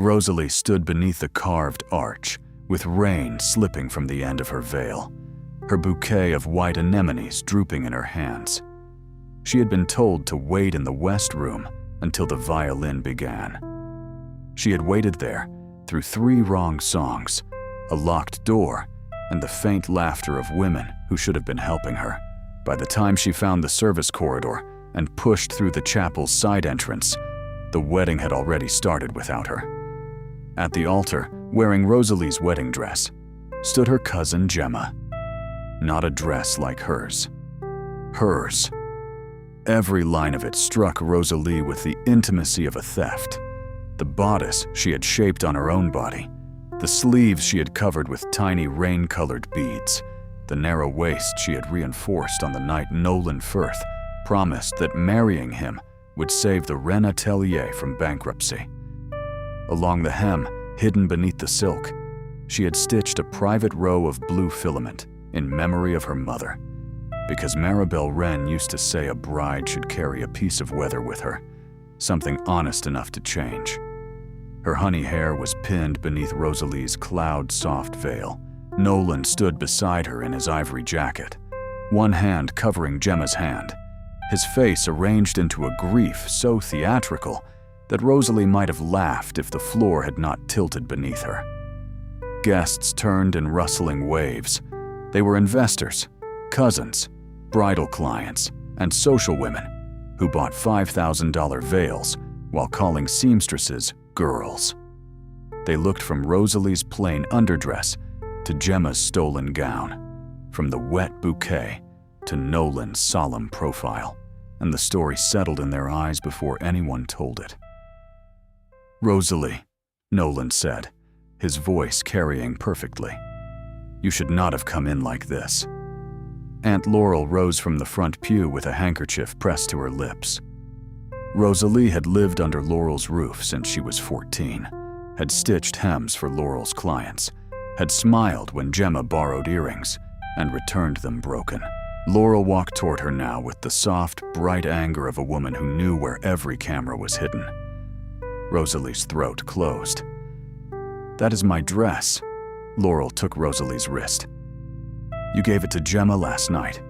Rosalie stood beneath the carved arch, with rain slipping from the end of her veil, her bouquet of white anemones drooping in her hands. She had been told to wait in the West Room until the violin began. She had waited there through 3 wrong songs, a locked door, and the faint laughter of women who should have been helping her. By the time she found the service corridor and pushed through the chapel's side entrance, the wedding had already started without her. At the altar, wearing Rosalie's wedding dress, stood her cousin Gemma. Not a dress like hers. Hers. Every line of it struck Rosalie with the intimacy of a theft. The bodice she had shaped on her own body, the sleeves she had covered with tiny rain-colored beads, the narrow waist she had reinforced on the night Nolan Firth promised that marrying him would save the Wren Atelier from bankruptcy. Along the hem, hidden beneath the silk, she had stitched a private row of blue filament in memory of her mother, because Maribel Wren used to say a bride should carry a piece of weather with her, something honest enough to change. Her honey hair was pinned beneath Rosalie's cloud-soft veil. Nolan stood beside her in his ivory jacket, one hand covering Gemma's hand, his face arranged into a grief so theatrical that Rosalie might have laughed if the floor had not tilted beneath her. Guests turned in rustling waves. They were investors, cousins, bridal clients, and social women who bought $5,000 veils while calling seamstresses girls. They looked from Rosalie's plain underdress to Gemma's stolen gown, from the wet bouquet to Nolan's solemn profile, and the story settled in their eyes before anyone told it. "Rosalie," Nolan said, his voice carrying perfectly, "you should not have come in like this." Aunt Laurel rose from the front pew with a handkerchief pressed to her lips. Rosalie had lived under Laurel's roof since she was 14, had stitched hems for Laurel's clients, had smiled when Gemma borrowed earrings, and returned them broken. Laurel walked toward her now with the soft, bright anger of a woman who knew where every camera was hidden. Rosalie's throat closed. "That is my dress." Laurel took Rosalie's wrist. "You gave it to Gemma last night.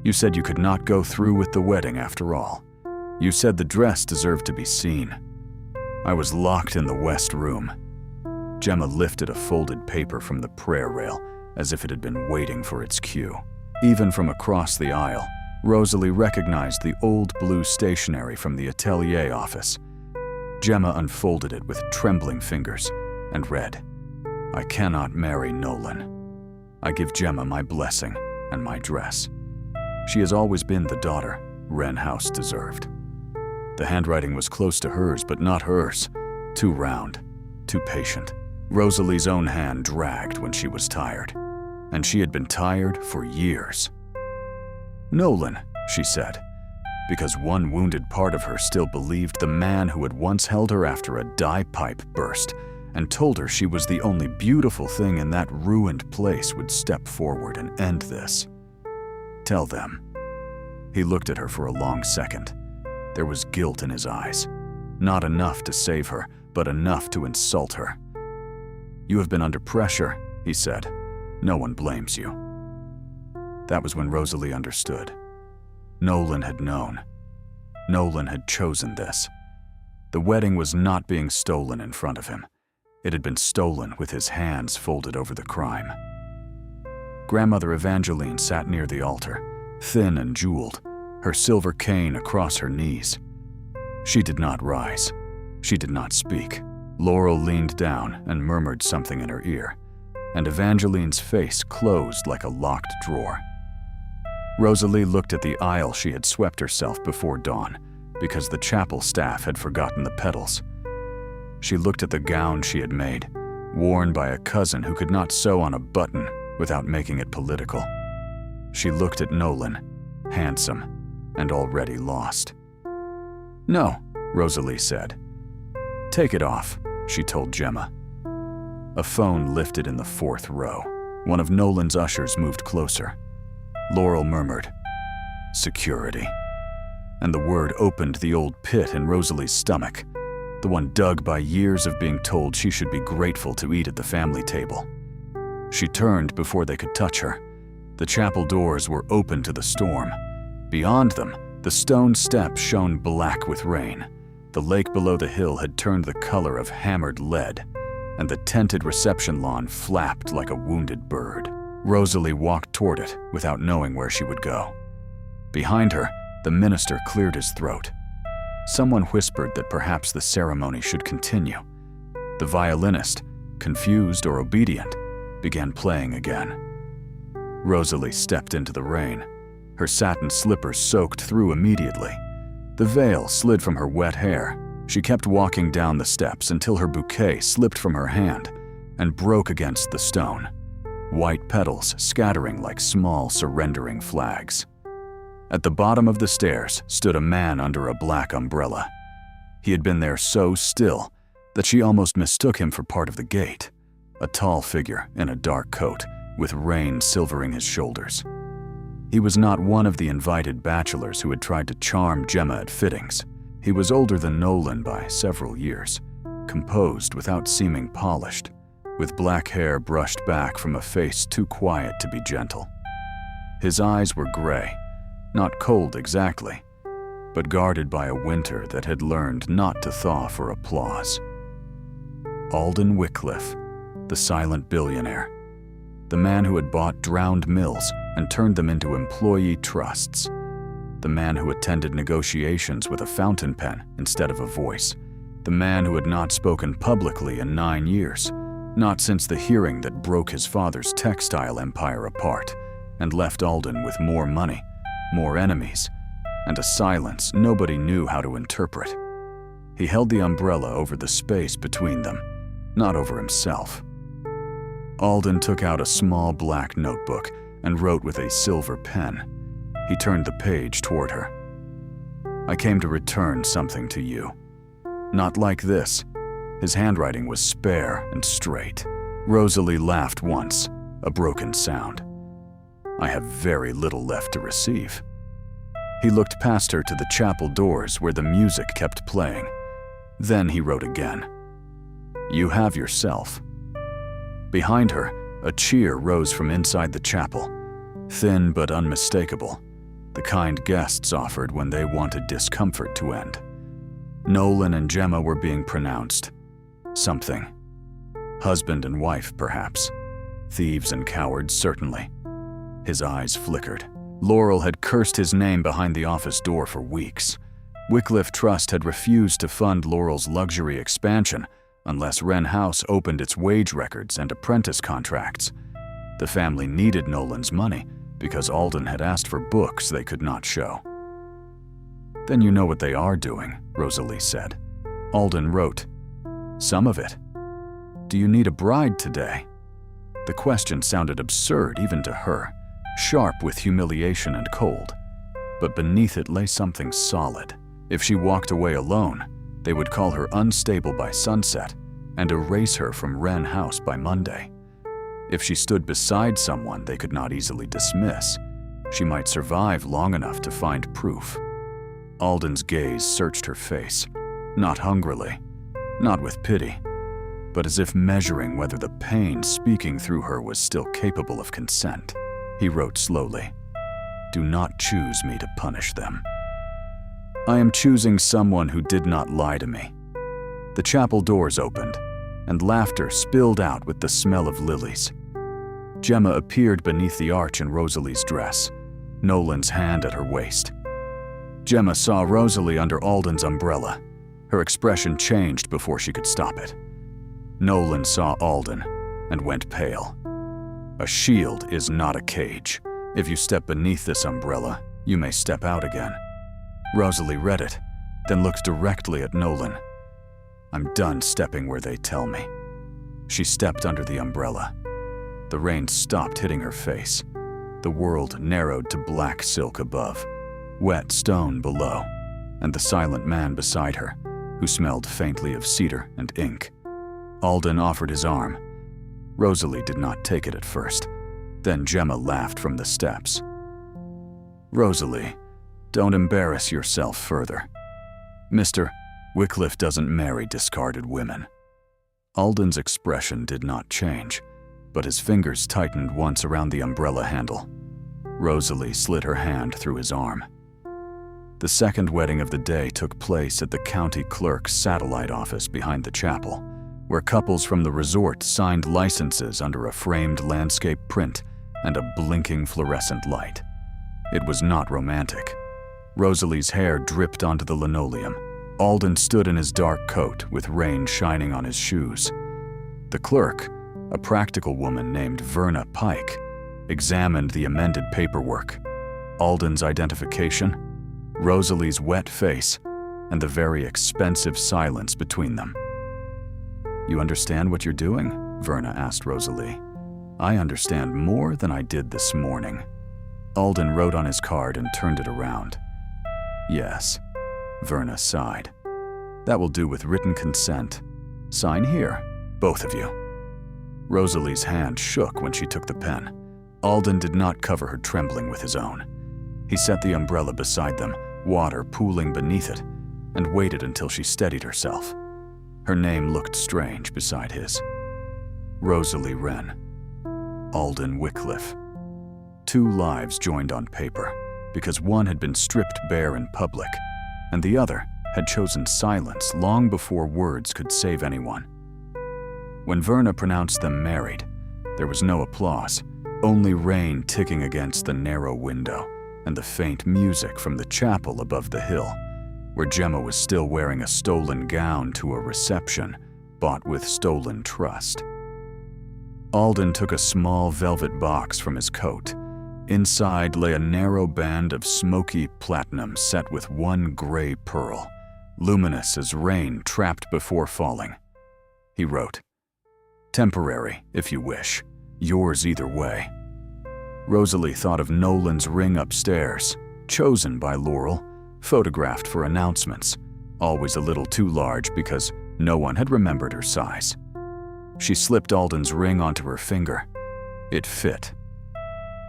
You said you could not go through with the wedding after all. You said the dress deserved to be seen. I was locked in the West Room." Gemma lifted a folded paper from the prayer rail as if it had been waiting for its cue. Even from across the aisle, Rosalie recognized the old blue stationery from the Atelier office. Gemma unfolded it with trembling fingers and read, "I cannot marry Nolan. I give Gemma my blessing and my dress. She has always been the daughter Wren House deserved." The handwriting was close to hers, but not hers. Too round, too patient. Rosalie's own hand dragged when she was tired, and she had been tired for years. "Nolan," she said, because one wounded part of her still believed the man who had once held her after a dye pipe burst and told her she was the only beautiful thing in that ruined place would step forward and end this. "Tell them." He looked at her for a long second. There was guilt in his eyes. Not enough to save her, but enough to insult her. "You have been under pressure," he said. "No one blames you." That was when Rosalie understood. Nolan had known. Nolan had chosen this. The wedding was not being stolen in front of him. It had been stolen with his hands folded over the crime. Grandmother Evangeline sat near the altar, thin and jeweled, her silver cane across her knees. She did not rise. She did not speak. Laurel leaned down and murmured something in her ear, and Evangeline's face closed like a locked drawer. Rosalie looked at the aisle she had swept herself before dawn, because the chapel staff had forgotten the petals. She looked at the gown she had made, worn by a cousin who could not sew on a button without making it political. She looked at Nolan, handsome and already lost. "No," Rosalie said. "Take it off," she told Gemma. A phone lifted in the 4th row. One of Nolan's ushers moved closer. Laurel murmured, "Security." And the word opened the old pit in Rosalie's stomach. the one dug by years of being told she should be grateful to eat at the family table. She turned before they could touch her. The chapel doors were open to the storm. Beyond them, the stone steps shone black with rain. The lake below the hill had turned the color of hammered lead, and the tented reception lawn flapped like a wounded bird. Rosalie walked toward it without knowing where she would go. Behind her, the minister cleared his throat. Someone whispered that perhaps the ceremony should continue. The violinist, confused or obedient, began playing again. Rosalie stepped into the rain. Her satin slippers soaked through immediately. The veil slid from her wet hair. She kept walking down the steps until her bouquet slipped from her hand and broke against the stone, white petals scattering like small surrendering flags. At the bottom of the stairs stood a man under a black umbrella. He had been there so still that she almost mistook him for part of the gate, a tall figure in a dark coat with rain silvering his shoulders. He was not one of the invited bachelors who had tried to charm Gemma at fittings. He was older than Nolan by several years, composed without seeming polished, with black hair brushed back from a face too quiet to be gentle. His eyes were gray, not cold exactly, but guarded by a winter that had learned not to thaw for applause. Alden Wycliffe, the silent billionaire, the man who had bought drowned mills and turned them into employee trusts, the man who attended negotiations with a fountain pen instead of a voice, the man who had not spoken publicly in 9 years, not since the hearing that broke his father's textile empire apart and left Alden with more money, more enemies, and a silence nobody knew how to interpret. He held the umbrella over the space between them, not over himself. Alden took out a small black notebook and wrote with a silver pen. He turned the page toward her. "I came to return something to you. Not like this." His handwriting was spare and straight. Rosalie laughed once, a broken sound. "I have very little left to receive." He looked past her to the chapel doors where the music kept playing. Then he wrote again. "You have yourself." Behind her, a cheer rose from inside the chapel, thin but unmistakable, the kind guests offered when they wanted discomfort to end. Nolan and Gemma were being pronounced something. Husband and wife, perhaps. Thieves and cowards, certainly. His eyes flickered. Laurel had cursed his name behind the office door for weeks. Wycliffe Trust had refused to fund Laurel's luxury expansion unless Wren House opened its wage records and apprentice contracts. The family needed Nolan's money because Alden had asked for books they could not show. "Then you know what they are doing," Rosalie said. Alden wrote, "Some of it. Do you need a bride today?" The question sounded absurd even to her, sharp with humiliation and cold. But beneath it lay something solid. If she walked away alone, they would call her unstable by sunset and erase her from Wren House by Monday. If she stood beside someone they could not easily dismiss, she might survive long enough to find proof. Alden's gaze searched her face, not hungrily, not with pity, but as if measuring whether the pain speaking through her was still capable of consent. He wrote slowly, "Do not choose me to punish them. I am choosing someone who did not lie to me." The chapel doors opened, and laughter spilled out with the smell of lilies. Gemma appeared beneath the arch in Rosalie's dress, Nolan's hand at her waist. Gemma saw Rosalie under Alden's umbrella. Her expression changed before she could stop it. Nolan saw Alden and went pale. "A shield is not a cage. If you step beneath this umbrella, you may step out again." Rosalie read it, then looked directly at Nolan. "I'm done stepping where they tell me." She stepped under the umbrella. The rain stopped hitting her face. The world narrowed to black silk above, wet stone below, and the silent man beside her, who smelled faintly of cedar and ink. Alden offered his arm. Rosalie did not take it at first. Then Gemma laughed from the steps. "Rosalie, don't embarrass yourself further. Mr. Wycliffe doesn't marry discarded women. Alden's expression did not change, but his fingers tightened once around the umbrella handle. Rosalie slid her hand through his arm. The second wedding of the day took place at the county clerk's satellite office behind the chapel, where couples from the resort signed licenses under a framed landscape print and a blinking fluorescent light. It was not romantic. Rosalie's hair dripped onto the linoleum. Alden stood in his dark coat with rain shining on his shoes. The clerk, a practical woman named Verna Pike, examined the amended paperwork. Alden's identification, Rosalie's wet face, and the very expensive silence between them. "You understand what you're doing?" Verna asked Rosalie. "I understand more than I did this morning." Alden wrote on his card and turned it around. "Yes," Verna sighed. "That will do with written consent. Sign here, both of you." Rosalie's hand shook when she took the pen. Alden did not cover her trembling with his own. He set the umbrella beside them, water pooling beneath it, and waited until she steadied herself. Her name looked strange beside his. Rosalie Wren. Alden Wycliffe. Two lives joined on paper, because one had been stripped bare in public, and the other had chosen silence long before words could save anyone. When Verna pronounced them married, there was no applause, only rain ticking against the narrow window and the faint music from the chapel above the hill, where Gemma was still wearing a stolen gown to a reception bought with stolen trust. Alden took a small velvet box from his coat. Inside lay a narrow band of smoky platinum set with one gray pearl, luminous as rain trapped before falling. He wrote, "Temporary, if you wish. Yours either way." Rosalie thought of Nolan's ring upstairs, chosen by Laurel, photographed for announcements, always a little too large because no one had remembered her size. She slipped Alden's ring onto her finger. It fit.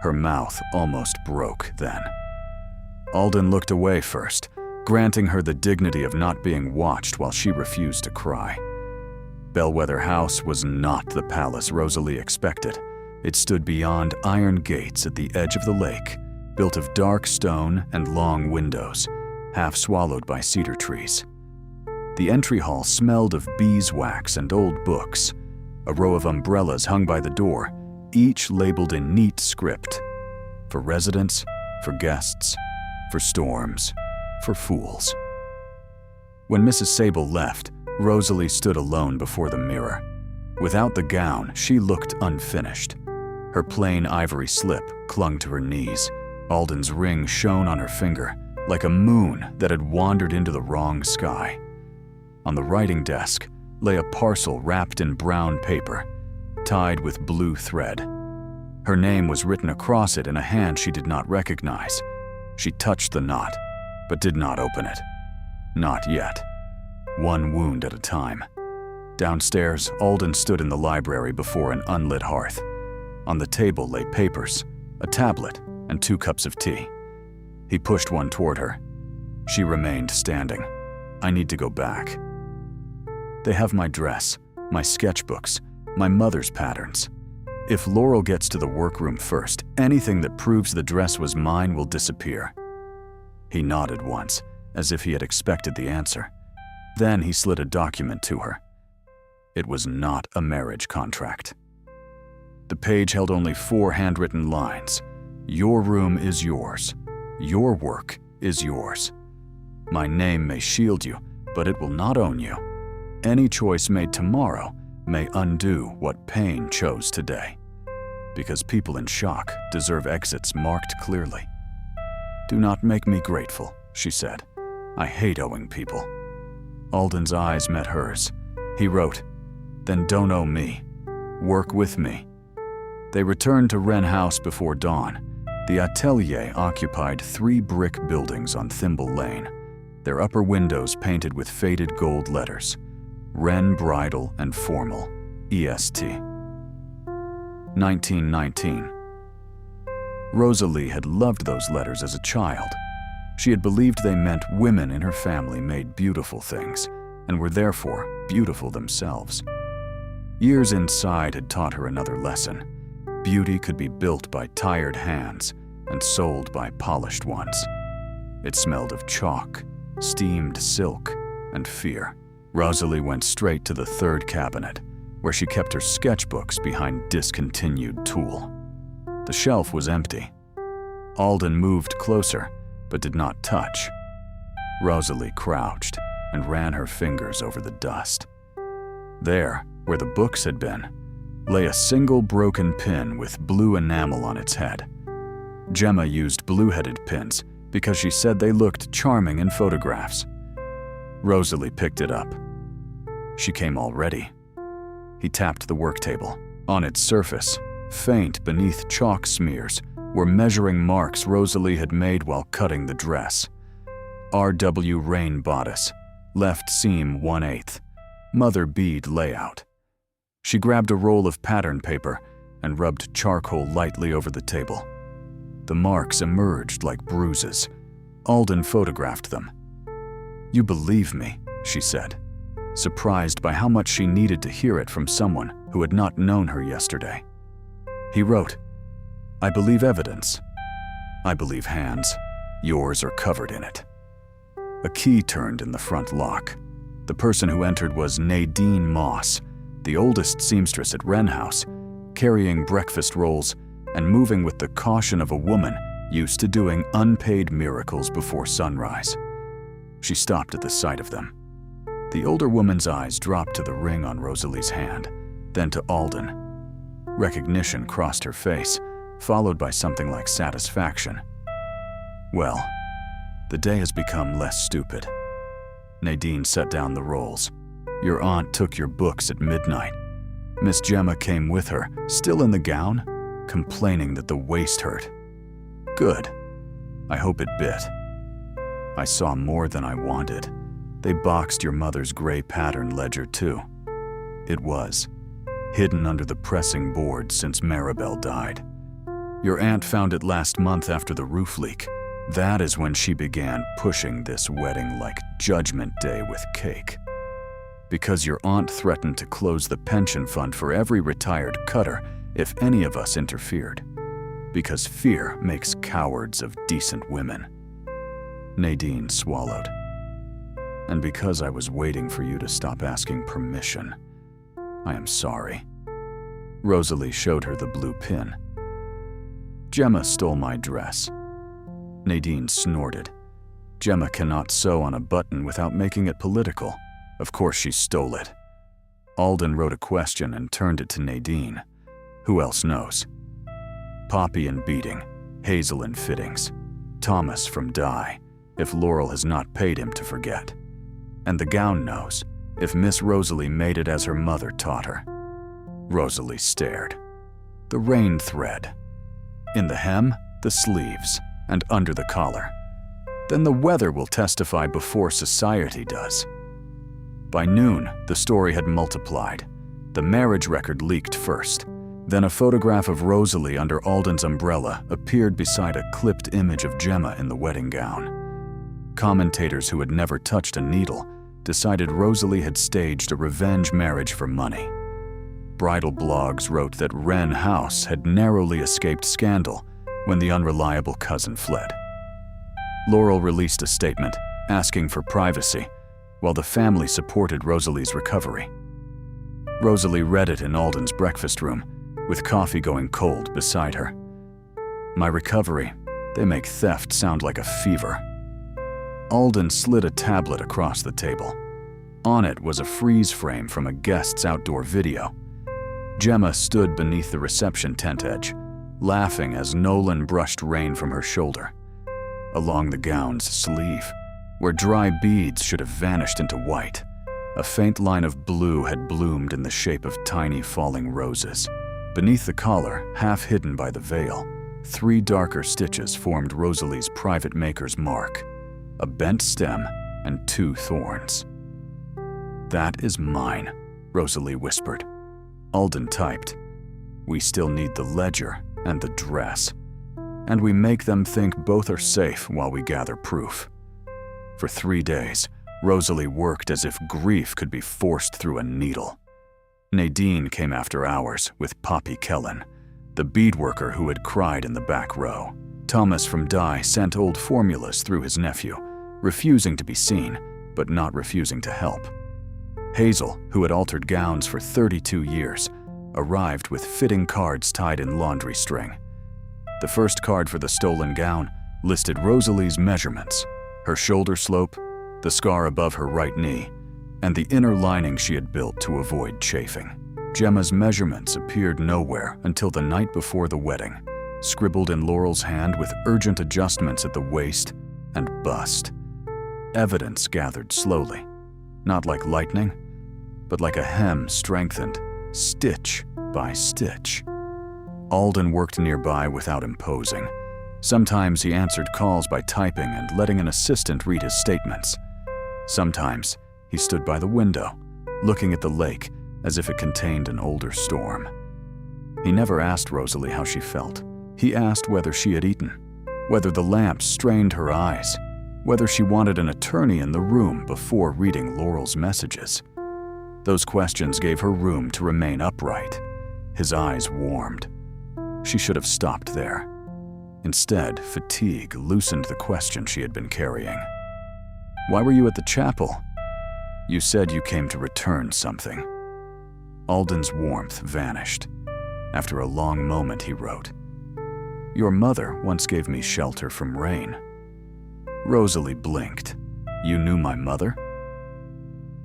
Her mouth almost broke then. Alden looked away first, granting her the dignity of not being watched while she refused to cry. Bellwether House was not the palace Rosalie expected. It stood beyond iron gates at the edge of the lake, built of dark stone and long windows, half swallowed by cedar trees. The entry hall smelled of beeswax and old books. A row of umbrellas hung by the door, each labeled in neat script. For residents, for guests, for storms, for fools. When Mrs. Sable left, Rosalie stood alone before the mirror. Without the gown, she looked unfinished. Her plain ivory slip clung to her knees. Alden's ring shone on her finger, like a moon that had wandered into the wrong sky. On the writing desk lay a parcel wrapped in brown paper, tied with blue thread. Her name was written across it in a hand she did not recognize. She touched the knot, but did not open it. Not yet. One wound at a time. Downstairs, Alden stood in the library before an unlit hearth. On the table lay papers, a tablet, and 2 cups of tea. He pushed one toward her. She remained standing. "I need to go back. They have my dress, my sketchbooks, my mother's patterns. If Laurel gets to the workroom first, anything that proves the dress was mine will disappear." He nodded once, as if he had expected the answer. Then he slid a document to her. It was not a marriage contract. The page held only 4 handwritten lines. "Your room is yours. Your work is yours. My name may shield you, but it will not own you. Any choice made tomorrow may undo what pain chose today. Because people in shock deserve exits marked clearly." "Do not make me grateful," she said. "I hate owing people." Alden's eyes met hers. He wrote, "Then don't owe me. Work with me." They returned to Wren House before dawn. The atelier occupied 3 brick buildings on Thimble Lane, their upper windows painted with faded gold letters. Wren Bridal and Formal, EST. 1919. Rosalie had loved those letters as a child. She had believed they meant women in her family made beautiful things and were therefore beautiful themselves. Years inside had taught her another lesson. Beauty could be built by tired hands and sold by polished ones. It smelled of chalk, steamed silk, and fear. Rosalie went straight to the third cabinet, where she kept her sketchbooks behind discontinued tulle. The shelf was empty. Alden moved closer, but did not touch. Rosalie crouched and ran her fingers over the dust. There, where the books had been, lay a single broken pin with blue enamel on its head. Gemma used blue-headed pins because she said they looked charming in photographs. Rosalie picked it up. She came all ready. He tapped the work table. On its surface, faint beneath chalk smears, were measuring marks Rosalie had made while cutting the dress. R.W. Rain bodice, left seam 1/8, mother bead layout. She grabbed a roll of pattern paper and rubbed charcoal lightly over the table. The marks emerged like bruises. Alden photographed them. "You believe me," she said, surprised by how much she needed to hear it from someone who had not known her yesterday. He wrote, "I believe evidence. I believe hands. Yours are covered in it." A key turned in the front lock. The person who entered was Nadine Moss, the oldest seamstress at Wren House, carrying breakfast rolls and moving with the caution of a woman used to doing unpaid miracles before sunrise. She stopped at the sight of them. The older woman's eyes dropped to the ring on Rosalie's hand, then to Alden. Recognition crossed her face, followed by something like satisfaction. "Well, the day has become less stupid." Nadine set down the rolls. "Your aunt took your books at midnight. Miss Gemma came with her, still in the gown, complaining that the waist hurt. Good. I hope it bit. I saw more than I wanted. They boxed your mother's gray pattern ledger too. It was hidden under the pressing board since Maribel died. Your aunt found it last month after the roof leak. That is when she began pushing this wedding like Judgment Day with cake. Because your aunt threatened to close the pension fund for every retired cutter if any of us interfered. Because fear makes cowards of decent women." Nadine swallowed. "And because I was waiting for you to stop asking permission. I am sorry." Rosalie showed her the blue pin. "Gemma stole my dress." Nadine snorted. "Gemma cannot sew on a button without making it political. Of course she stole it." Alden wrote a question and turned it to Nadine. "Who else knows? Poppy in beading, Hazel in fittings, Thomas from dye, if Laurel has not paid him to forget. And the gown knows, if Miss Rosalie made it as her mother taught her." Rosalie stared. "The rain thread. In the hem, the sleeves, and under the collar. Then the weather will testify before society does." By noon, the story had multiplied. The marriage record leaked first. Then a photograph of Rosalie under Alden's umbrella appeared beside a clipped image of Gemma in the wedding gown. Commentators who had never touched a needle decided Rosalie had staged a revenge marriage for money. Bridal blogs wrote that Wren House had narrowly escaped scandal when the unreliable cousin fled. Laurel released a statement asking for privacy, while the family supported Rosalie's recovery. Rosalie read it in Alden's breakfast room, with coffee going cold beside her. "My recovery, they make theft sound like a fever." Alden slid a tablet across the table. On it was a freeze frame from a guest's outdoor video. Gemma stood beneath the reception tent edge, laughing as Nolan brushed rain from her shoulder. Along the gown's sleeve, where dry beads should have vanished into white, a faint line of blue had bloomed in the shape of tiny falling roses. Beneath the collar, half hidden by the veil, 3 darker stitches formed Rosalie's private maker's mark, a bent stem and 2 thorns. "That is mine," Rosalie whispered. Alden typed, "We still need the ledger and the dress." and we make them think both are safe while we gather proof. For 3 days, Rosalie worked as if grief could be forced through a needle. Nadine came after hours with Poppy Kellen, the beadworker who had cried in the back row. Thomas from Dye sent old formulas through his nephew, refusing to be seen, but not refusing to help. Hazel, who had altered gowns for 32 years, arrived with fitting cards tied in laundry string. The first card for the stolen gown listed Rosalie's measurements, her shoulder slope, the scar above her right knee, and the inner lining she had built to avoid chafing. Gemma's measurements appeared nowhere until the night before the wedding, scribbled in Laurel's hand with urgent adjustments at the waist and bust. Evidence gathered slowly, not like lightning, but like a hem strengthened, stitch by stitch. Alden worked nearby without imposing. Sometimes he answered calls by typing and letting an assistant read his statements. Sometimes he stood by the window, looking at the lake as if it contained an older storm. He never asked Rosalie how she felt. He asked whether she had eaten, whether the lamps strained her eyes, whether she wanted an attorney in the room before reading Laurel's messages. Those questions gave her room to remain upright. His eyes warmed. She should have stopped there. Instead, fatigue loosened the question she had been carrying. "Why were you at the chapel?" "You said you came to return something." Alden's warmth vanished. After a long moment, he wrote, "Your mother once gave me shelter from rain." Rosalie blinked. "You knew my mother?"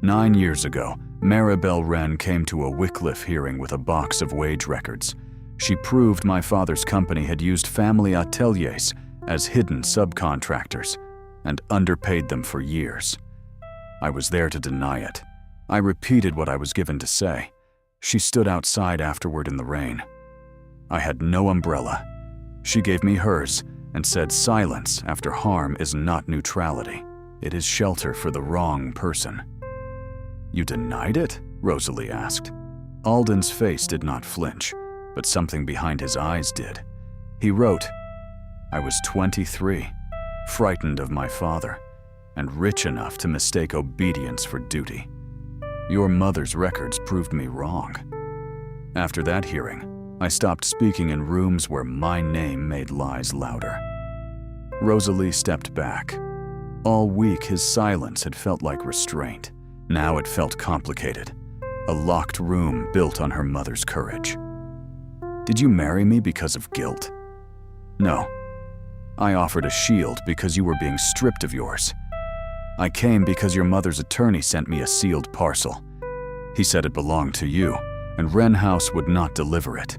9 years ago, Maribel Wren came to a Wycliffe hearing with a box of wage records. She proved my father's company had used family ateliers as hidden subcontractors and underpaid them for years. I was there to deny it. I repeated what I was given to say. She stood outside afterward in the rain. I had no umbrella. She gave me hers and said silence after harm is not neutrality. It is shelter for the wrong person. "You denied it?" Rosalie asked. Alden's face did not flinch, but something behind his eyes did. He wrote, "I was 23, frightened of my father, and rich enough to mistake obedience for duty. Your mother's records proved me wrong." After that hearing, I stopped speaking in rooms where my name made lies louder. Rosalie stepped back. All week, his silence had felt like restraint. Now it felt complicated. A locked room built on her mother's courage. "Did you marry me because of guilt?" "No. I offered a shield because you were being stripped of yours. I came because your mother's attorney sent me a sealed parcel. He said it belonged to you, and Wren House would not deliver it.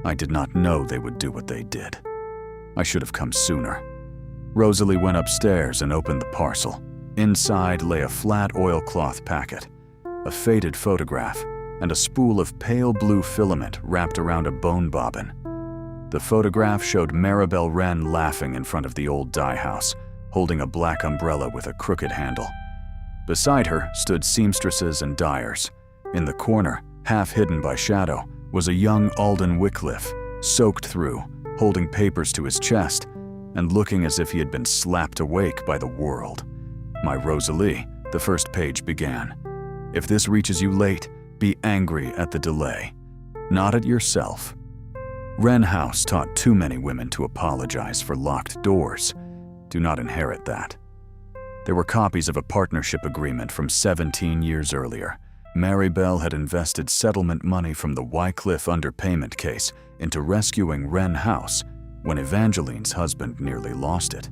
I did not know they would do what they did. I should have come sooner." Rosalie went upstairs and opened the parcel. Inside lay a flat oilcloth packet, a faded photograph, and a spool of pale blue filament wrapped around a bone bobbin. The photograph showed Maribel Wren laughing in front of the old dye house, holding a black umbrella with a crooked handle. Beside her stood seamstresses and dyers. In the corner, half hidden by shadow, was a young Alden Wycliffe, soaked through, holding papers to his chest, and looking as if he had been slapped awake by the world. "My Rosalie," the first page began. "If this reaches you late, be angry at the delay, not at yourself." Wren House taught too many women to apologize for locked doors. Do not inherit that. There were copies of a partnership agreement from 17 years earlier. Maribel had invested settlement money from the Wycliffe underpayment case into rescuing Wren House when Evangeline's husband nearly lost it.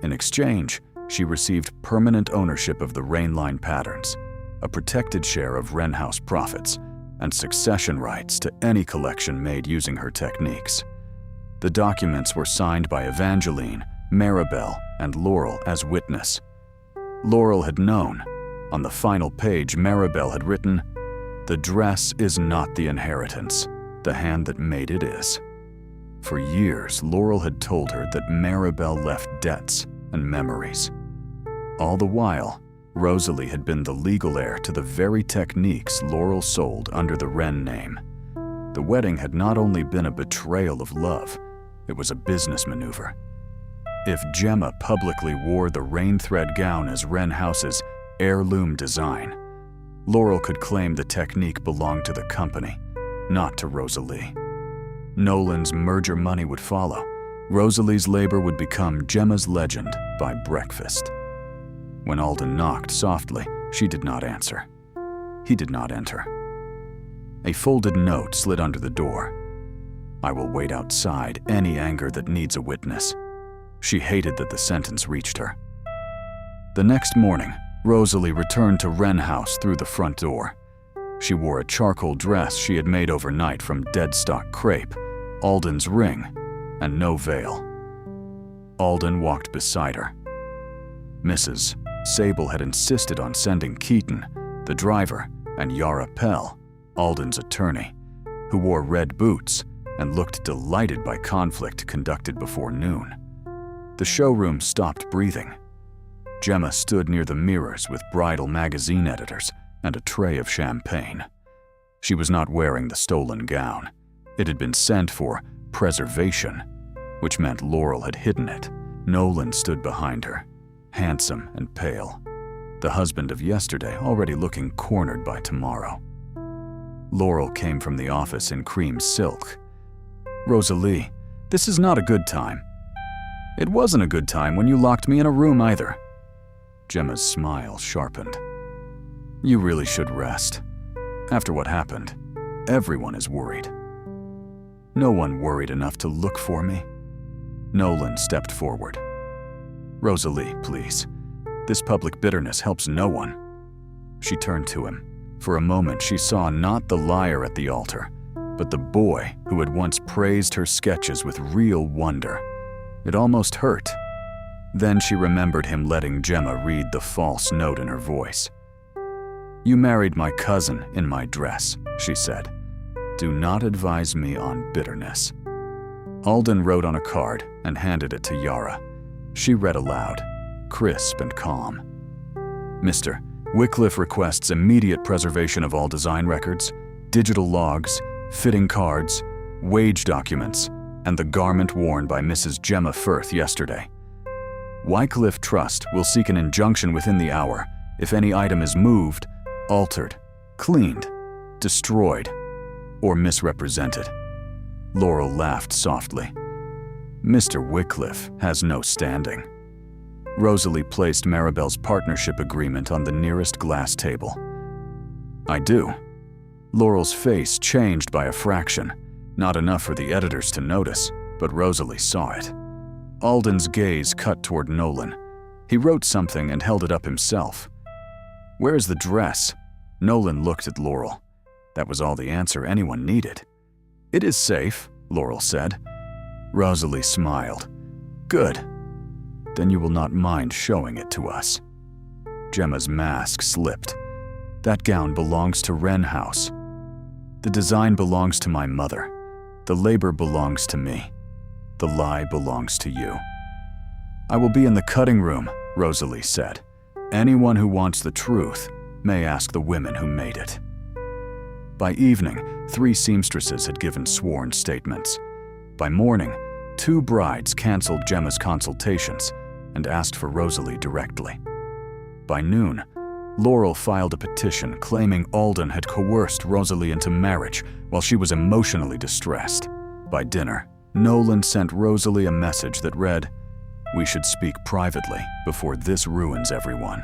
In exchange, she received permanent ownership of the Rainline patterns, a protected share of Wren House profits, and succession rights to any collection made using her techniques. The documents were signed by Evangeline, Maribel, and Laurel as witness. Laurel had known. On the final page, Maribel had written, "The dress is not the inheritance. The hand that made it is." For years, Laurel had told her that Maribel left debts and memories. All the while, Rosalie had been the legal heir to the very techniques Laurel sold under the Wren name. The wedding had not only been a betrayal of love, it was a business maneuver. If Gemma publicly wore the rain thread gown as Wren House's heirloom design, Laurel could claim the technique belonged to the company, not to Rosalie. Nolan's merger money would follow. Rosalie's labor would become Gemma's legend by breakfast. When Alden knocked softly, she did not answer. He did not enter. A folded note slid under the door. "I will wait outside any anger that needs a witness." She hated that the sentence reached her. The next morning, Rosalie returned to Wren House through the front door. She wore a charcoal dress she had made overnight from dead-stock crepe, Alden's ring, and no veil. Alden walked beside her. Mrs. Sable had insisted on sending Keaton, the driver, and Yara Pell, Alden's attorney, who wore red boots and looked delighted by conflict conducted before noon. The showroom stopped breathing. Gemma stood near the mirrors with bridal magazine editors and a tray of champagne. She was not wearing the stolen gown. It had been sent for preservation, which meant Laurel had hidden it. Nolan stood behind her, handsome and pale, the husband of yesterday already looking cornered by tomorrow. Laurel came from the office in cream silk. "Rosalie, this is not a good time." "It wasn't a good time when you locked me in a room either." Gemma's smile sharpened. "You really should rest. After what happened, everyone is worried." "No one worried enough to look for me." Nolan stepped forward. "Rosalie, please. This public bitterness helps no one." She turned to him. For a moment, she saw not the liar at the altar, but the boy who had once praised her sketches with real wonder. It almost hurt. Then she remembered him letting Gemma read the false note in her voice. "You married my cousin in my dress," she said. "Do not advise me on bitterness." Alden wrote on a card and handed it to Yara. She read aloud, crisp and calm. "Mr. Wycliffe requests immediate preservation of all design records, digital logs, fitting cards, wage documents, and the garment worn by Mrs. Gemma Firth yesterday. Wycliffe Trust will seek an injunction within the hour if any item is moved, altered, cleaned, destroyed, or misrepresented." Laurel laughed softly. "Mr. Wycliffe has no standing." Rosalie placed Maribel's partnership agreement on the nearest glass table. "I do." Laurel's face changed by a fraction, not enough for the editors to notice, but Rosalie saw it. Alden's gaze cut toward Nolan. He wrote something and held it up himself. "Where's the dress?" Nolan looked at Laurel. That was all the answer anyone needed. "It is safe," Laurel said. Rosalie smiled. "Good. Then you will not mind showing it to us." Gemma's mask slipped. "That gown belongs to Wren House. The design belongs to my mother. The labor belongs to me. The lie belongs to you." "I will be in the cutting room," Rosalie said. "Anyone who wants the truth may ask the women who made it." By evening, 3 seamstresses had given sworn statements. By morning, 2 brides canceled Gemma's consultations and asked for Rosalie directly. By noon, Laurel filed a petition claiming Alden had coerced Rosalie into marriage while she was emotionally distressed. By dinner, Nolan sent Rosalie a message that read, "We should speak privately before this ruins everyone."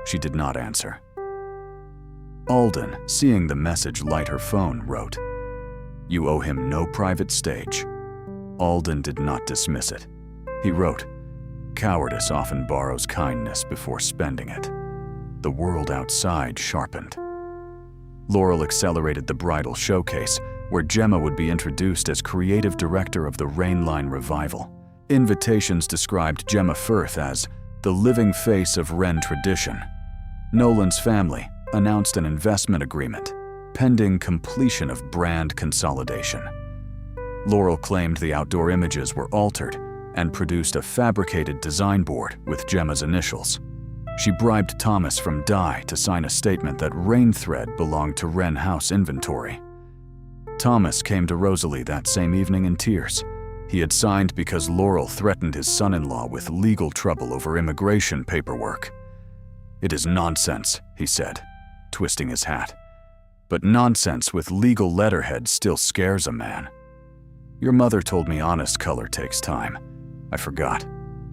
She did not answer. Alden, seeing the message light her phone, wrote, "You owe him no private stage." Alden did not dismiss it. He wrote, "Cowardice often borrows kindness before spending it." The world outside sharpened. Laurel accelerated the bridal showcase, where Gemma would be introduced as creative director of the Rainline revival. Invitations described Gemma Firth as the living face of Wren tradition. Nolan's family announced an investment agreement, pending completion of brand consolidation. Laurel claimed the outdoor images were altered and produced a fabricated design board with Gemma's initials. She bribed Thomas from Dye to sign a statement that rain thread belonged to Wren House inventory. Thomas came to Rosalie that same evening in tears. He had signed because Laurel threatened his son-in-law with legal trouble over immigration paperwork. "It is nonsense," he said, twisting his hat. "But nonsense with legal letterhead still scares a man. Your mother told me honest color takes time. I forgot.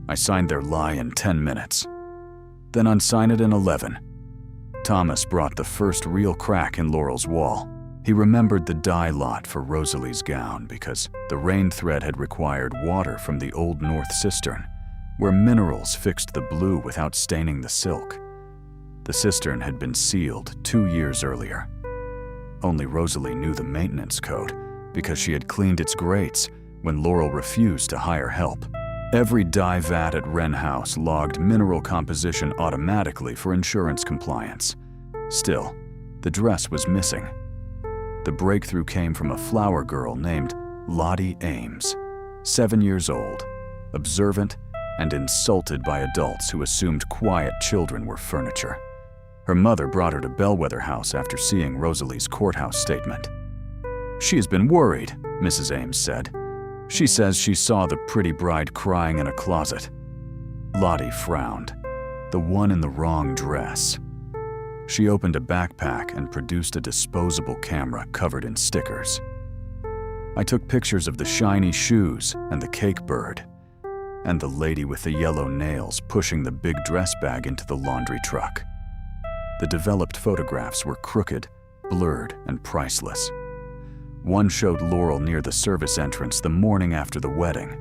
I signed their lie in 10 minutes. Then unsign it in 11. Thomas brought the first real crack in Laurel's wall. He remembered the dye lot for Rosalie's gown because the rain thread had required water from the Old North cistern, where minerals fixed the blue without staining the silk. The cistern had been sealed 2 years earlier. Only Rosalie knew the maintenance code because she had cleaned its grates when Laurel refused to hire help. Every dye vat at Wren House logged mineral composition automatically for insurance compliance. Still, the dress was missing. The breakthrough came from a flower girl named Lottie Ames, 7 years old, observant, and insulted by adults who assumed quiet children were furniture. Her mother brought her to Bellwether House after seeing Rosalie's courthouse statement. "She has been worried," Mrs. Ames said. "She says she saw the pretty bride crying in a closet." Lottie frowned. The one in the wrong dress. She opened a backpack and produced a disposable camera covered in stickers. "I took pictures of the shiny shoes and the cake bird, and the lady with the yellow nails pushing the big dress bag into the laundry truck." The developed photographs were crooked, blurred, and priceless. One showed Laurel near the service entrance the morning after the wedding,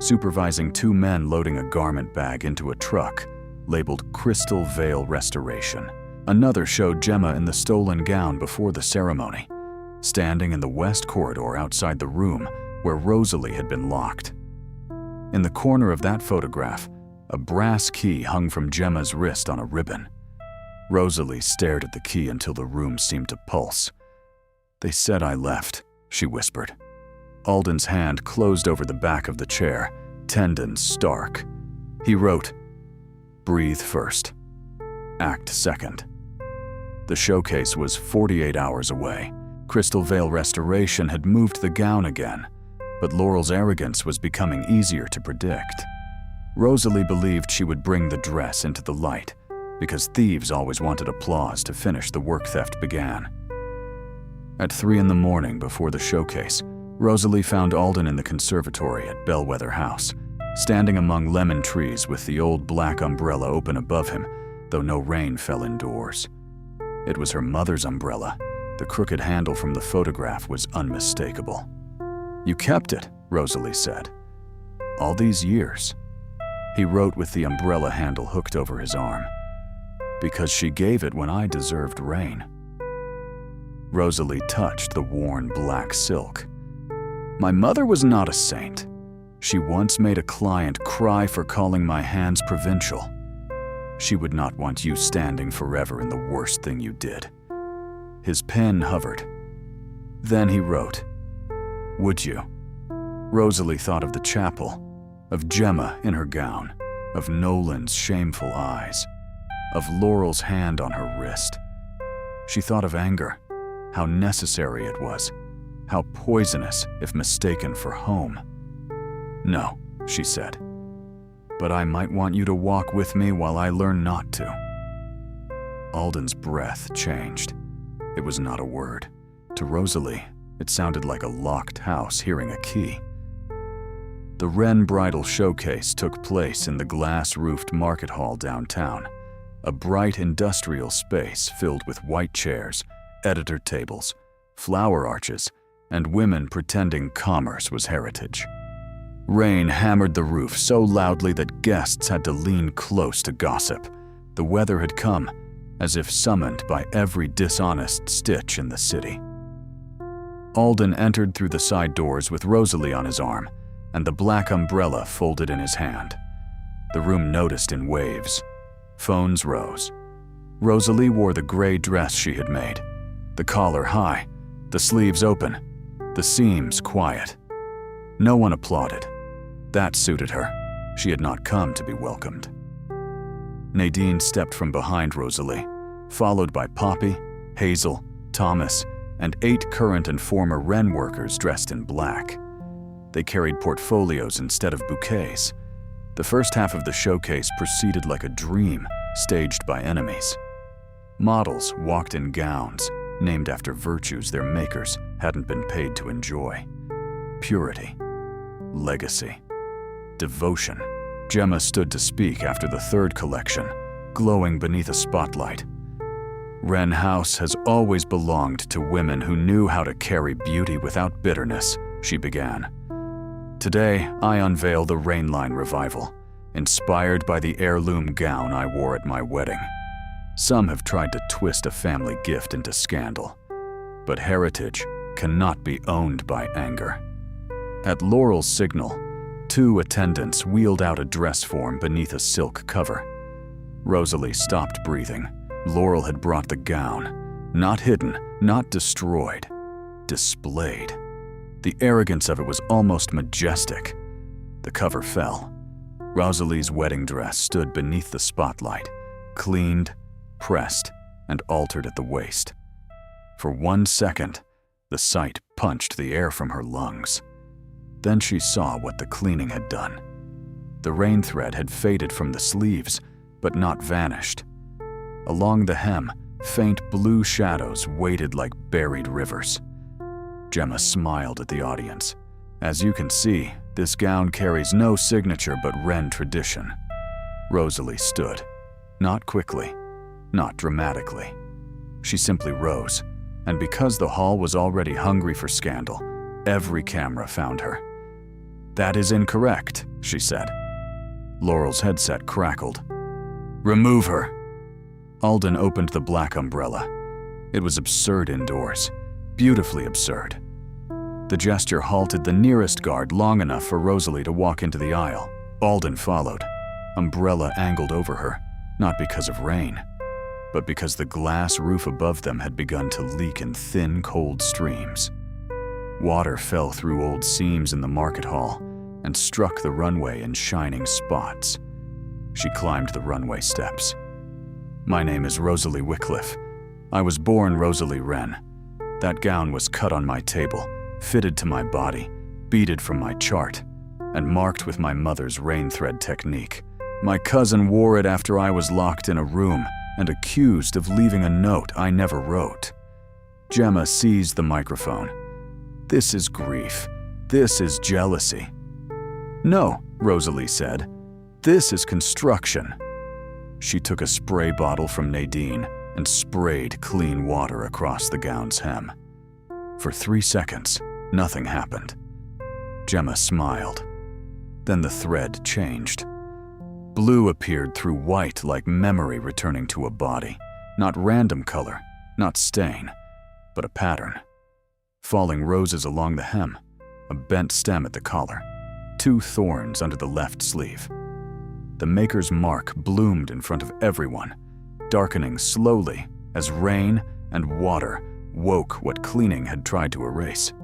supervising 2 men loading a garment bag into a truck labeled Crystal Veil Restoration. Another showed Gemma in the stolen gown before the ceremony, standing in the west corridor outside the room where Rosalie had been locked. In the corner of that photograph, a brass key hung from Gemma's wrist on a ribbon. Rosalie stared at the key until the room seemed to pulse. "They said I left," she whispered. Alden's hand closed over the back of the chair, tendons stark. He wrote, "Breathe first. Act second." The showcase was 48 hours away. Crystal Veil Restoration had moved the gown again, but Laurel's arrogance was becoming easier to predict. Rosalie believed she would bring the dress into the light, because thieves always wanted applause to finish the work theft began. At 3 in the morning before the showcase, Rosalie found Alden in the conservatory at Bellwether House, standing among lemon trees with the old black umbrella open above him, though no rain fell indoors. It was her mother's umbrella. The crooked handle from the photograph was unmistakable. "You kept it," Rosalie said. "All these years." He wrote with the umbrella handle hooked over his arm. "Because she gave it when I deserved rain." Rosalie touched the worn black silk. "My mother was not a saint. She once made a client cry for calling my hands provincial. She would not want you standing forever in the worst thing you did." His pen hovered. Then he wrote, "Would you?" Rosalie thought of the chapel, of Gemma in her gown, of Nolan's shameful eyes, of Laurel's hand on her wrist. She thought of anger, how necessary it was, how poisonous if mistaken for home. "No," she said. "But I might want you to walk with me while I learn not to." Alden's breath changed. It was not a word. To Rosalie, it sounded like a locked house hearing a key. The Wren Bridal Showcase took place in the glass-roofed market hall downtown, a bright industrial space filled with white chairs, editor tables, flower arches, and women pretending commerce was heritage. Rain hammered the roof so loudly that guests had to lean close to gossip. The weather had come, as if summoned by every dishonest stitch in the city. Alden entered through the side doors with Rosalie on his arm, and the black umbrella folded in his hand. The room noticed in waves. Phones rose. Rosalie wore the gray dress she had made, the collar high, the sleeves open, the seams quiet. No one applauded. That suited her. She had not come to be welcomed. Nadine stepped from behind Rosalie, followed by Poppy, Hazel, Thomas, and 8 current and former Wren workers dressed in black. They carried portfolios instead of bouquets. The first half of the showcase proceeded like a dream, staged by enemies. Models walked in gowns, named after virtues their makers hadn't been paid to enjoy. Purity, legacy, devotion. Gemma stood to speak after the third collection, glowing beneath a spotlight. Wren House has always belonged to women who knew how to carry beauty without bitterness, she began. Today, I unveil the Rainline Revival, inspired by the heirloom gown I wore at my wedding. Some have tried to twist a family gift into scandal, but heritage cannot be owned by anger. At Laurel's signal, 2 attendants wheeled out a dress form beneath a silk cover. Rosalie stopped breathing. Laurel had brought the gown, not hidden, not destroyed, displayed. The arrogance of it was almost majestic. The cover fell. Rosalie's wedding dress stood beneath the spotlight, cleaned, pressed, and altered at the waist. For 1 second, the sight punched the air from her lungs. Then she saw what the cleaning had done. The rain thread had faded from the sleeves, but not vanished. Along the hem, faint blue shadows waded like buried rivers. Gemma smiled at the audience. As you can see, this gown carries no signature but Wren tradition. Rosalie stood, not quickly, not dramatically. She simply rose, and because the hall was already hungry for scandal, every camera found her. "That is incorrect," she said. Laurel's headset crackled. "Remove her." Alden opened the black umbrella. It was absurd indoors, beautifully absurd. The gesture halted the nearest guard long enough for Rosalie to walk into the aisle. Alden followed, umbrella angled over her, not because of rain, but because the glass roof above them had begun to leak in thin, cold streams. Water fell through old seams in the market hall and struck the runway in shining spots. She climbed the runway steps. "My name is Rosalie Wycliffe. I was born Rosalie Wren. That gown was cut on my table, fitted to my body, beaded from my chart, and marked with my mother's rain thread technique. My cousin wore it after I was locked in a room and accused of leaving a note I never wrote." Gemma seized the microphone. "This is grief. This is jealousy." "No," Rosalie said. "This is construction." She took a spray bottle from Nadine and sprayed clean water across the gown's hem. For 3 seconds, nothing happened. Gemma smiled. Then the thread changed. Blue appeared through white like memory returning to a body. Not random color, not stain, but a pattern. Falling roses along the hem, a bent stem at the collar, 2 thorns under the left sleeve. The maker's mark bloomed in front of everyone, darkening slowly as rain and water woke what cleaning had tried to erase.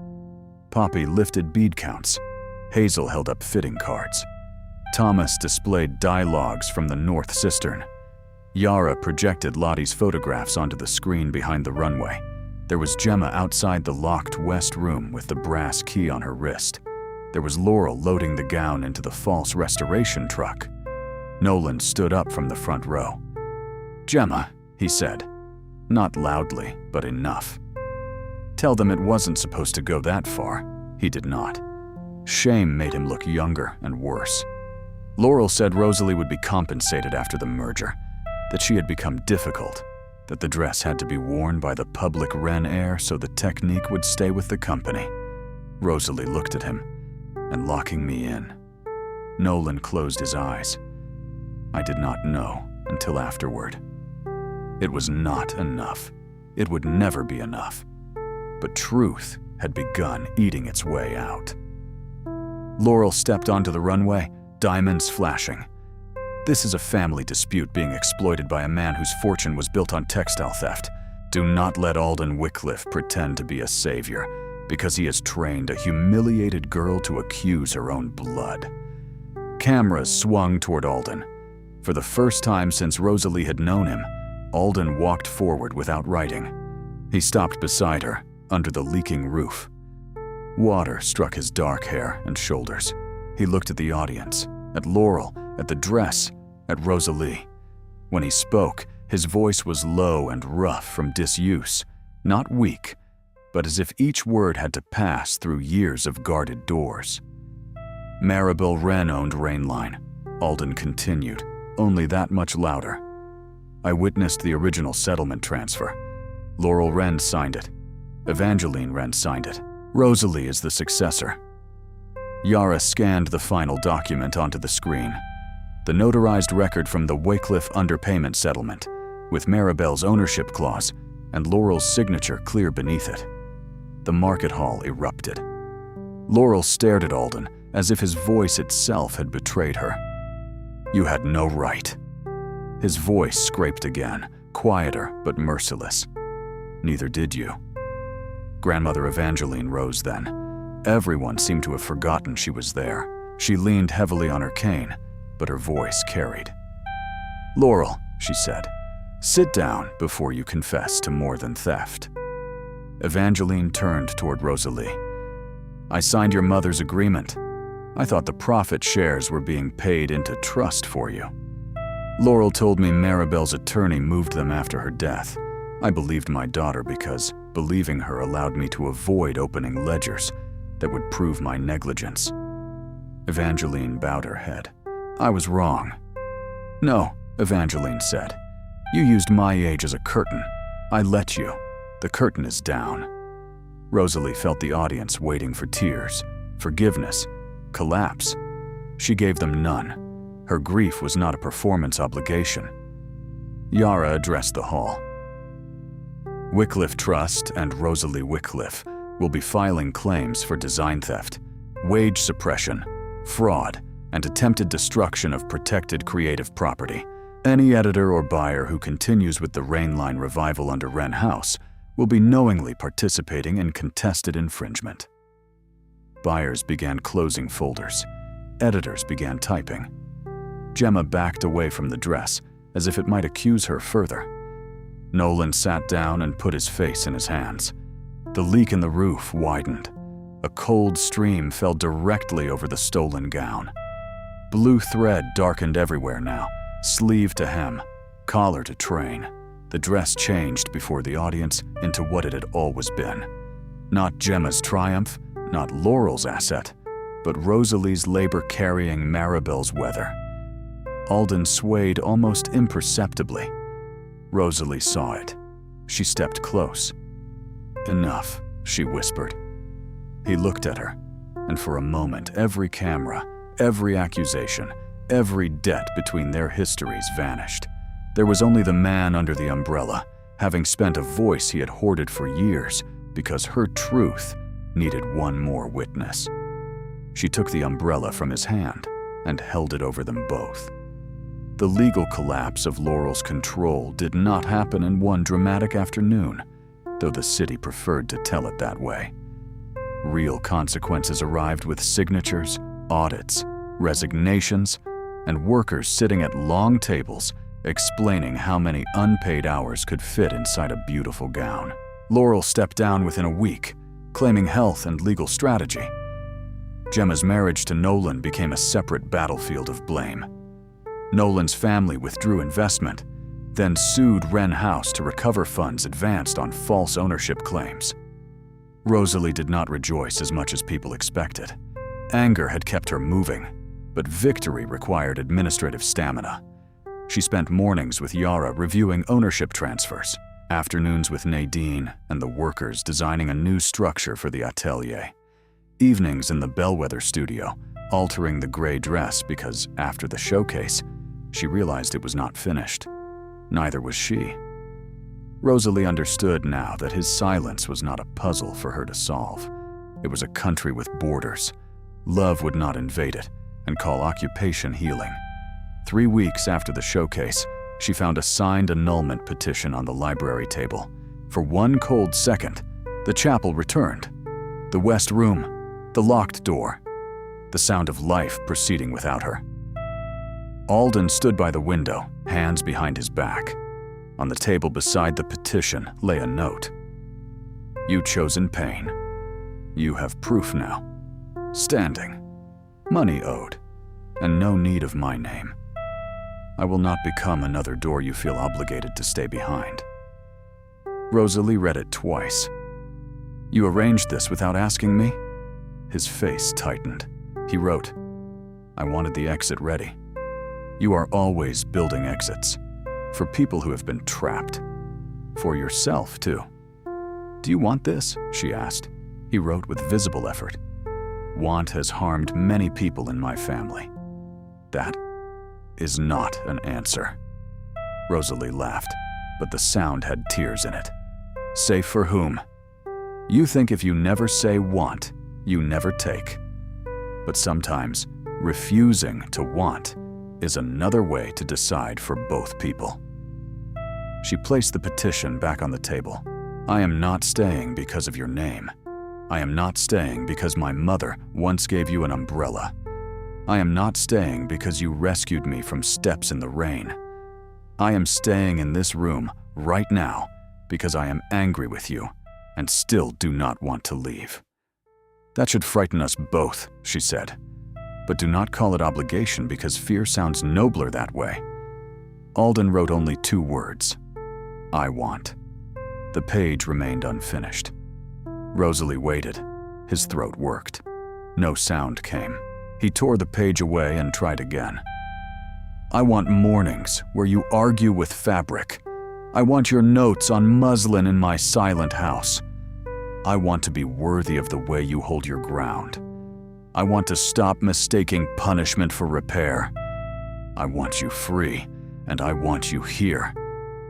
Poppy lifted bead counts. Hazel held up fitting cards. Thomas displayed dialogues from the North Cistern. Yara projected Lottie's photographs onto the screen behind the runway. There was Gemma outside the locked west room with the brass key on her wrist. There was Laurel loading the gown into the false restoration truck. Nolan stood up from the front row. "Gemma," he said, not loudly, but enough. "Tell them it wasn't supposed to go that far." He did not. Shame made him look younger and worse. Laurel said Rosalie would be compensated after the merger, that she had become difficult, that the dress had to be worn by the public Wren heir so the technique would stay with the company. Rosalie looked at him, and locking me in. Nolan closed his eyes. I did not know until afterward. It was not enough. It would never be enough. But truth had begun eating its way out. Laurel stepped onto the runway, diamonds flashing. "This is a family dispute being exploited by a man whose fortune was built on textile theft. Do not let Alden Wycliffe pretend to be a savior, because he has trained a humiliated girl to accuse her own blood." Cameras swung toward Alden. For the first time since Rosalie had known him, Alden walked forward without writing. He stopped beside her, under the leaking roof. Water struck his dark hair and shoulders. He looked at the audience, at Laurel, at the dress, at Rosalie. When he spoke, his voice was low and rough from disuse, not weak, but as if each word had to pass through years of guarded doors. Maribel Wren owned Rainline. Alden continued, only that much louder. I witnessed the original settlement transfer. Laurel Wren signed it. Evangeline Wren signed it. Rosalie is the successor. Yara scanned the final document onto the screen. The notarized record from the Wycliffe underpayment settlement, with Maribel's ownership clause and Laurel's signature clear beneath it. The market hall erupted. Laurel stared at Alden as if his voice itself had betrayed her. You had no right. His voice scraped again, quieter but merciless. Neither did you. Grandmother Evangeline rose then. Everyone seemed to have forgotten she was there. She leaned heavily on her cane, but her voice carried. Laurel, she said, sit down before you confess to more than theft. Evangeline turned toward Rosalie. I signed your mother's agreement. I thought the profit shares were being paid into trust for you. Laurel told me Maribel's attorney moved them after her death. I believed my daughter because believing her allowed me to avoid opening ledgers that would prove my negligence. Evangeline bowed her head. I was wrong. No, Evangeline said. You used my age as a curtain. I let you. The curtain is down. Rosalie felt the audience waiting for tears, forgiveness, collapse. She gave them none. Her grief was not a performance obligation. Yara addressed the hall. Wycliffe Trust and Rosalie Wycliffe will be filing claims for design theft, wage suppression, fraud, and attempted destruction of protected creative property. Any editor or buyer who continues with the Rainline revival under Wren House will be knowingly participating in contested infringement. Buyers began closing folders. Editors began typing. Gemma backed away from the dress, as if it might accuse her further. Nolan sat down and put his face in his hands. The leak in the roof widened. A cold stream fell directly over the stolen gown. Blue thread darkened everywhere now, sleeve to hem, collar to train. The dress changed before the audience into what it had always been. Not Gemma's triumph, not Laurel's asset, but Rosalie's labor carrying Maribel's weather. Alden swayed almost imperceptibly. Rosalie saw it. She stepped close. Enough, she whispered. He looked at her, and for a moment every camera, every accusation, every debt between their histories vanished. There was only the man under the umbrella, having spent a voice he had hoarded for years because her truth needed one more witness. She took the umbrella from his hand and held it over them both. The legal collapse of Laurel's control did not happen in one dramatic afternoon, though the city preferred to tell it that way. Real consequences arrived with signatures, audits, resignations, and workers sitting at long tables explaining how many unpaid hours could fit inside a beautiful gown. Laurel stepped down within a week, claiming health and legal strategy. Gemma's marriage to Nolan became a separate battlefield of blame. Nolan's family withdrew investment, then sued Wren House to recover funds advanced on false ownership claims. Rosalie did not rejoice as much as people expected. Anger had kept her moving, but victory required administrative stamina. She spent mornings with Yara reviewing ownership transfers, afternoons with Nadine and the workers designing a new structure for the atelier, evenings in the Bellwether studio, altering the gray dress because, after the showcase, she realized it was not finished. Neither was she. Rosalie understood now that his silence was not a puzzle for her to solve. It was a country with borders. Love would not invade it and call occupation healing. 3 weeks after the showcase, she found a signed annulment petition on the library table. For one cold second, the chapel returned. The west room, the locked door, the sound of life proceeding without her. Alden stood by the window, hands behind his back. On the table beside the petition lay a note. You chosen pain. You have proof now. Standing. Money owed. And no need of my name. I will not become another door you feel obligated to stay behind. Rosalie read it twice. You arranged this without asking me? His face tightened. He wrote, I wanted the exit ready. You are always building exits. For people who have been trapped. For yourself, too. Do you want this? She asked. He wrote with visible effort. Want has harmed many people in my family. That is not an answer. Rosalie laughed, but the sound had tears in it. Safe for whom? You think if you never say want, you never take. But sometimes, refusing to want is another way to decide for both people. She placed the petition back on the table. I am not staying because of your name. I am not staying because my mother once gave you an umbrella. I am not staying because you rescued me from steps in the rain. I am staying in this room right now because I am angry with you and still do not want to leave. That should frighten us both, she said. But do not call it obligation because fear sounds nobler that way. Alden wrote only 2 words. I want. The page remained unfinished. Rosalie waited. His throat worked. No sound came. He tore the page away and tried again. I want mornings where you argue with fabric. I want your notes on muslin in my silent house. I want to be worthy of the way you hold your ground. I want to stop mistaking punishment for repair. I want you free, and I want you here.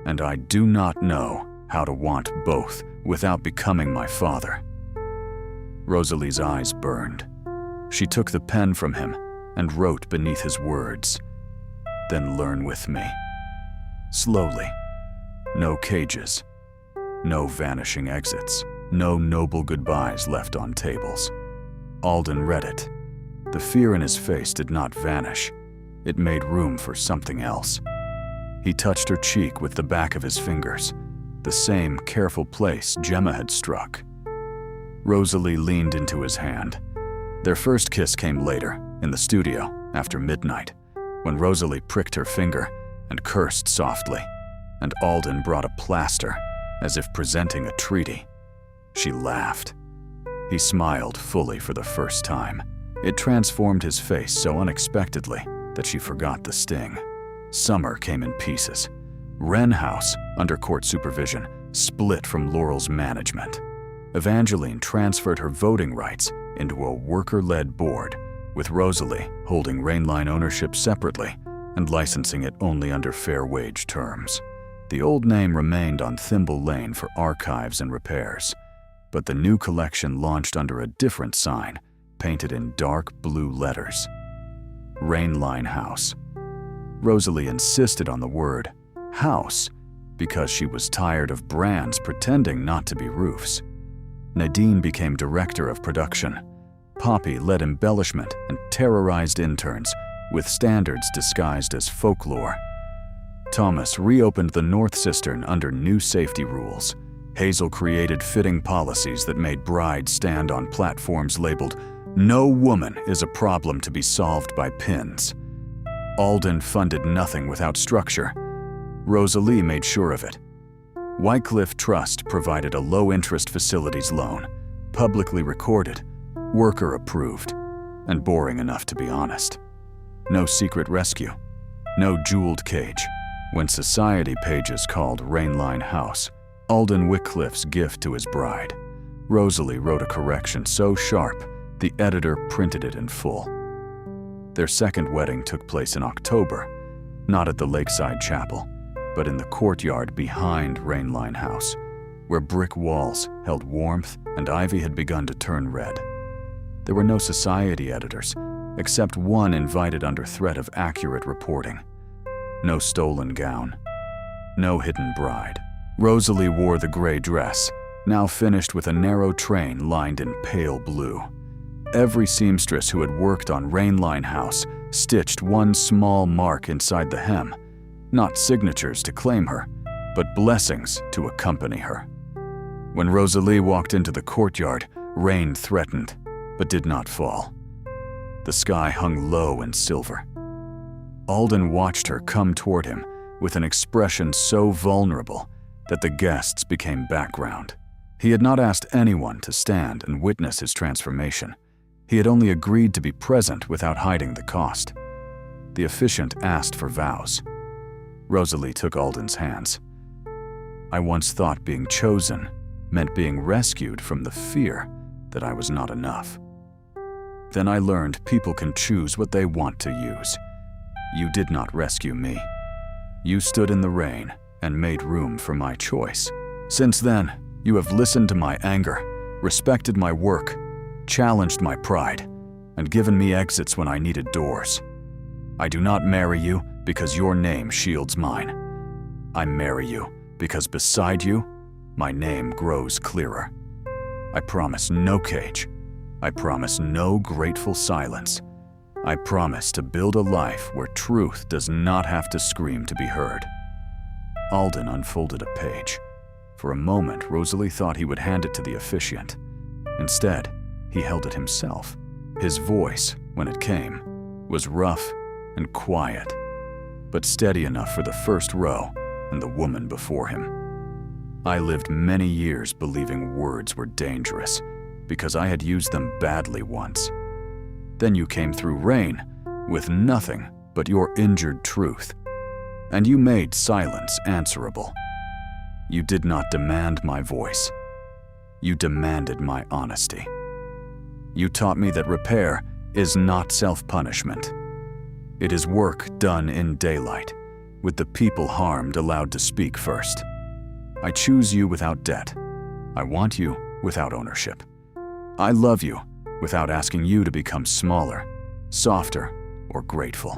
And I do not know how to want both without becoming my father. Rosalie's eyes burned. She took the pen from him and wrote beneath his words, Then learn with me. Slowly. No cages. No vanishing exits. No noble goodbyes left on tables. Alden read it. The fear in his face did not vanish. It made room for something else. He touched her cheek with the back of his fingers, the same careful place Gemma had struck. Rosalie leaned into his hand. Their first kiss came later, in the studio, after midnight, when Rosalie pricked her finger and cursed softly, and Alden brought a plaster, as if presenting a treaty. She laughed. He smiled fully for the first time. It transformed his face so unexpectedly that she forgot the sting. Summer came in pieces. Wren House, under court supervision, split from Laurel's management. Evangeline transferred her voting rights into a worker-led board, with Rosalie holding Rainline ownership separately and licensing it only under fair wage terms. The old name remained on Thimble Lane for archives and repairs, but the new collection launched under a different sign, painted in dark blue letters. Rainline House. Rosalie insisted on the word house because she was tired of brands pretending not to be roofs. Nadine became director of production. Poppy led embellishment and terrorized interns with standards disguised as folklore. Thomas reopened the North Cistern under new safety rules. Hazel created fitting policies that made brides stand on platforms labeled, "No woman is a problem to be solved by pins." Alden funded nothing without structure. Rosalie made sure of it. Wycliffe Trust provided a low-interest facilities loan, publicly recorded, worker-approved, and boring enough to be honest. No secret rescue, no jeweled cage. When society pages called Rainline House, Alden Wycliffe's gift to his bride. Rosalie wrote a correction so sharp, the editor printed it in full. Their second wedding took place in October, not at the Lakeside Chapel, but in the courtyard behind Rainline House, where brick walls held warmth and ivy had begun to turn red. There were no society editors, except one invited under threat of accurate reporting. No stolen gown. No hidden bride. Rosalie wore the gray dress, now finished with a narrow train lined in pale blue. Every seamstress who had worked on Rainline House stitched one small mark inside the hem, not signatures to claim her, but blessings to accompany her. When Rosalie walked into the courtyard, Rain threatened, but did not fall. The sky hung low and silver. Alden watched her come toward him with an expression so vulnerable that the guests became background. He had not asked anyone to stand and witness his transformation. He had only agreed to be present without hiding the cost. The officiant asked for vows. Rosalie took Alden's hands. I once thought being chosen meant being rescued from the fear that I was not enough. Then I learned people can choose what they want to use. You did not rescue me. You stood in the rain and made room for my choice. Since then, you have listened to my anger, respected my work, challenged my pride, and given me exits when I needed doors. I do not marry you because your name shields mine. I marry you because beside you, my name grows clearer. I promise no cage. I promise no grateful silence. I promise to build a life where truth does not have to scream to be heard. Alden unfolded a page. For a moment, Rosalie thought he would hand it to the officiant. Instead, he held it himself. His voice, when it came, was rough and quiet, but steady enough for the first row and the woman before him. I lived many years believing words were dangerous because I had used them badly once. Then you came through rain with nothing but your injured truth, and you made silence answerable. You did not demand my voice. You demanded my honesty. You taught me that repair is not self-punishment. It is work done in daylight, with the people harmed allowed to speak first. I choose you without debt. I want you without ownership. I love you without asking you to become smaller, softer, or grateful.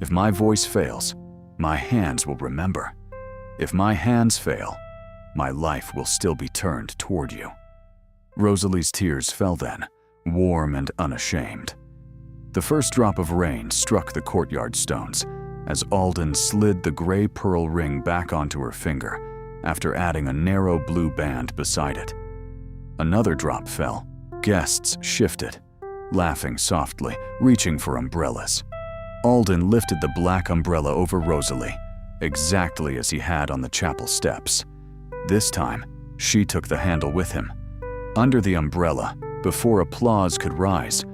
If my voice fails, my hands will remember. If my hands fail, my life will still be turned toward you. Rosalie's tears fell then, warm and unashamed. The first drop of rain struck the courtyard stones as Alden slid the gray pearl ring back onto her finger after adding a narrow blue band beside it. Another drop fell. Guests shifted, laughing softly, reaching for umbrellas. Alden lifted the black umbrella over Rosalie, exactly as he had on the chapel steps. This time, she took the handle with him. Under the umbrella, before applause could rise,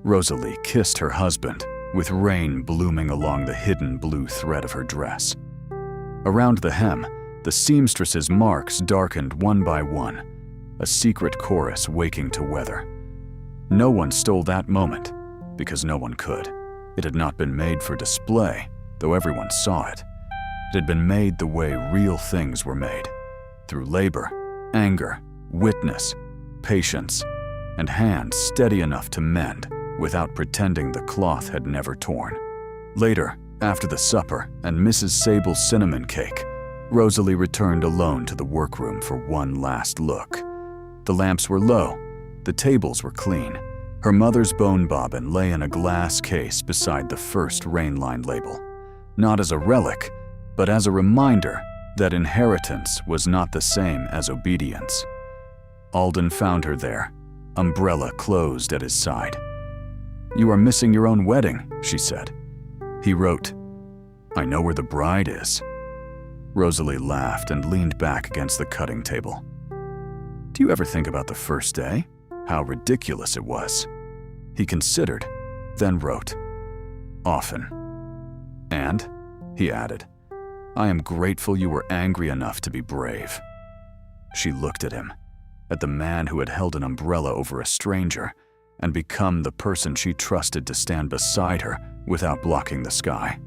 Rosalie kissed her husband, with rain blooming along the hidden blue thread of her dress. Around the hem, the seamstress's marks darkened one by one, a secret chorus waking to weather. No one stole that moment, because no one could. It had not been made for display, though everyone saw it. It had been made the way real things were made, through labor, anger, witness, patience, and hands steady enough to mend without pretending the cloth had never torn. Later, after the supper and Mrs. Sable's cinnamon cake, Rosalie returned alone to the workroom for one last look. The lamps were low, the tables were clean. Her mother's bone bobbin lay in a glass case beside the first rain-line label, not as a relic, but as a reminder that inheritance was not the same as obedience. Alden found her there, umbrella closed at his side. "You are missing your own wedding," she said. He wrote, "I know where the bride is." Rosalie laughed and leaned back against the cutting table. "Do you ever think about the first day? How ridiculous it was." He considered, then wrote, "Often." "And," he added, "I am grateful you were angry enough to be brave." She looked at him, at the man who had held an umbrella over a stranger and become the person she trusted to stand beside her without blocking the sky.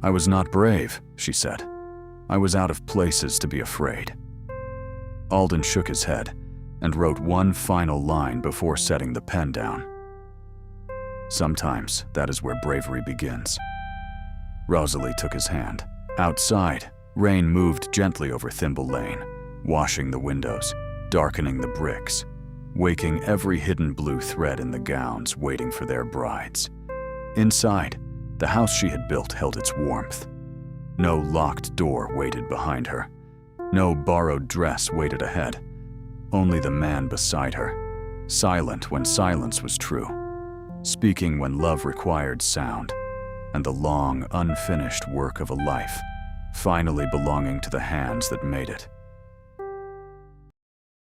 "I was not brave," she said. "I was out of places to be afraid." Alden shook his head and wrote one final line before setting the pen down. "Sometimes that is where bravery begins." Rosalie took his hand. Outside, rain moved gently over Thimble Lane, washing the windows, darkening the bricks, waking every hidden blue thread in the gowns waiting for their brides. Inside, the house she had built held its warmth. No locked door waited behind her. No borrowed dress waited ahead. only the man beside her, silent when silence was true, speaking when love required sound, and the long, unfinished work of a life, finally belonging to the hands that made it.